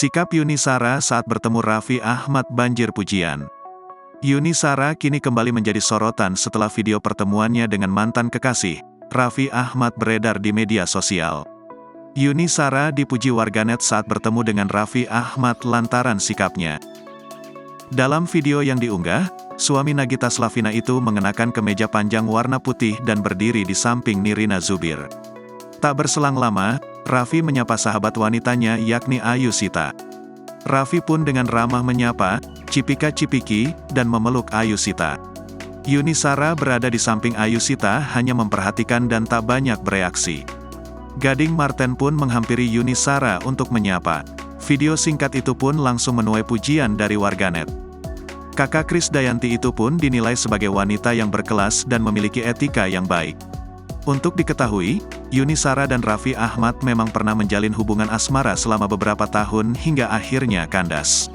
Sikap Yuni Shara saat bertemu Raffi Ahmad banjir pujian. Yuni Shara kini kembali menjadi sorotan setelah video pertemuannya dengan mantan kekasih, Raffi Ahmad beredar di media sosial. Yuni Shara dipuji warganet saat bertemu dengan Raffi Ahmad lantaran sikapnya. Dalam video yang diunggah, suami Nagita Slavina itu mengenakan kemeja panjang warna putih dan berdiri di samping Nirina Zubir. Tak berselang lama, Raffi menyapa sahabat wanitanya yakni Ayu Shita. Raffi pun dengan ramah menyapa, cipika-cipiki, dan memeluk Ayu Shita. Yuni Shara berada di samping Ayu Shita hanya memperhatikan dan tak banyak bereaksi. Gading Marten pun menghampiri Yuni Shara untuk menyapa. Video singkat itu pun langsung menuai pujian dari warganet. Kakak Krisdayanti itu pun dinilai sebagai wanita yang berkelas dan memiliki etika yang baik. Untuk diketahui, Yuni Shara dan Raffi Ahmad memang pernah menjalin hubungan asmara selama beberapa tahun hingga akhirnya kandas.